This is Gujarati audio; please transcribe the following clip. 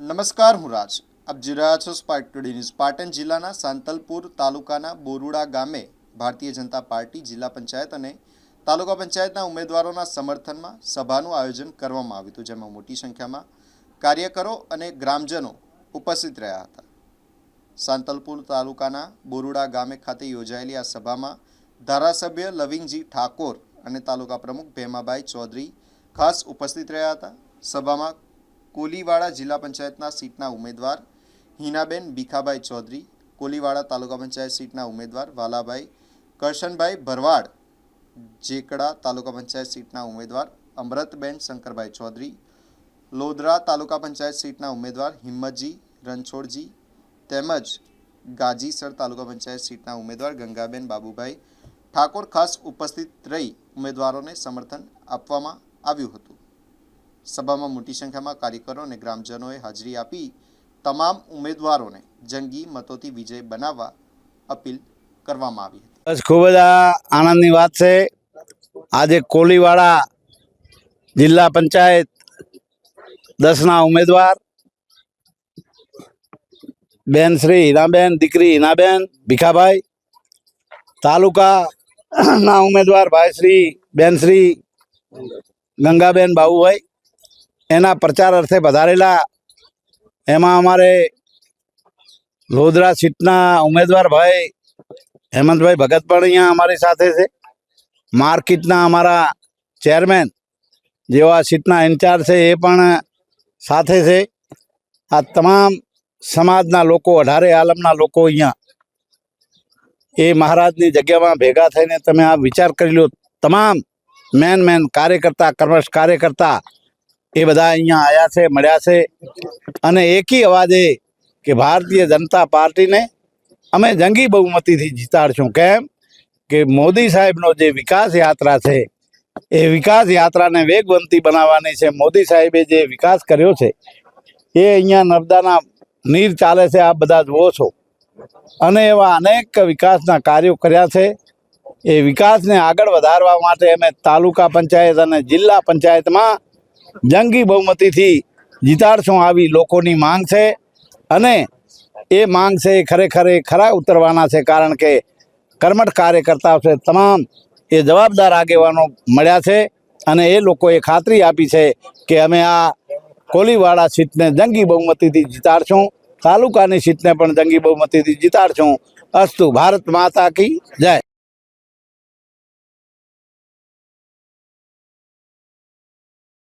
નમસ્કાર, હું રાજ. આપ જોઈ રહ્યા છો સ્પાર્ક ટુડે ન્યૂઝ. પાટણ જિલ્લાના સાંતલપુર તાલુકાના બોરુડા ગામે ભારતીય જનતા પાર્ટી જિલ્લા પંચાયત અને તાલુકા પંચાયતના ઉમેદવારોના સમર્થનમાં સભાનું આયોજન કરવામાં આવ્યું હતું, જેમાં મોટી સંખ્યામાં કાર્યકરો અને ગ્રામજનો ઉપસ્થિત રહ્યા હતા. સાંતલપુર તાલુકાના બોરુડા ગામે ખાતે યોજાયેલી આ સભામાં ધારાસભ્ય લવિંગજી ઠાકોર અને તાલુકા પ્રમુખ ભેમાભાઈ ચૌધરી ખાસ ઉપસ્થિત રહ્યા હતા. સભામાં કોલીવાડા જિલ્લા પંચાયતના સીટના ઉમેદવાર હિનાબેન ભીખાભાઈ ચૌધરી, કોલીવાડા તાલુકા પંચાયત સીટના ઉમેદવાર વાલાભાઈ કરશનભાઈ ભરવાડ, જેકડા તાલુકા પંચાયત સીટના ઉમેદવાર અમૃતબેન શંકરભાઈ ચૌધરી, લોધરા તાલુકા પંચાયત સીટના ઉમેદવાર હિંમતજી રણછોડજી તેમજ ગાજીસર તાલુકા પંચાયત સીટના ઉમેદવાર ગંગાબેન બાબુભાઈ ઠાકોર ખાસ ઉપસ્થિત રહી ઉમેદવારોને સમર્થન આપવામાં આવ્યું હતું. સભામાં મોટી સંખ્યામાં કાર્યકરો અને ગ્રામજનોએ હાજરી આપી તમામ ઉમેદવારોને જંગી મતોથી વિજય બનાવવા અપીલ કરવામાં આવી હતી. બસ ખૂબ જ આનંદની વાત છે. આજે કોલીવાડા જિલ્લા પંચાયત 10ના ઉમેદવાર બેન શ્રી હિનાબેન, દીકરી હિનાબેન ભીખાભાઈ, તાલુકાના ઉમેદવાર ભાઈ શ્રી બેન શ્રી ગંગાબેન બાબુભાઈ એના પ્રચાર અર્થે પધારેલા. એમાં અમારે લોધરા સીટના ઉમેદવાર ભાઈ હેમંતભાઈ ભગત પણ અહીંયા અમારી સાથે છે. માર્કેટના અમારા ચેરમેન જેવા સીટના ઇન્ચાર્જ છે એ પણ સાથે છે. આ તમામ સમાજના લોકો, 18 આલમના લોકો અહીંયા એ મહારાજની જગ્યામાં ભેગા થઈને તમે આ વિચાર કરી લો. તમામ મેન કાર્યકર્તા, કર્મશ કાર્યકર્તા એ બધા અહીંયા આવ્યા છે, મળ્યા છે અને એકી અવાજે કે ભારતીય જનતા પાર્ટીને અમે જંગી બહુમતીથી જીતાડશું. કેમ કે મોદી સાહેબનો જે વિકાસ યાત્રા છે એ વિકાસ યાત્રાને વેગવંતી બનાવવાની છે. મોદી સાહેબે જે વિકાસ કર્યો છે એ અહીંયા નર્મદાના નીર ચાલે છે, આ બધા જુઓ છો, અને એવા અનેક વિકાસના કાર્યો કર્યા છે. એ વિકાસને આગળ વધારવા માટે અમે તાલુકા પંચાયત અને જિલ્લા પંચાયતમાં જંગી બહુમતીથી જીતાડશું આવી લોકોની માંગ છે. અને એ માંગ છે એ ખરા ઉતરવાના છે, કારણ કે કર્મઠ કાર્યકર્તાઓ છે, તમામ એ જવાબદાર આગેવાનો મળ્યા છે અને એ લોકોએ ખાતરી આપી છે કે અમે આ કોલીવાડા સીટને જંગી બહુમતીથી જીતાડશું, તાલુકાની સીટને પણ જંગી બહુમતીથી જીતાડશું. અસ્તુ. ભારત માતા કી જય.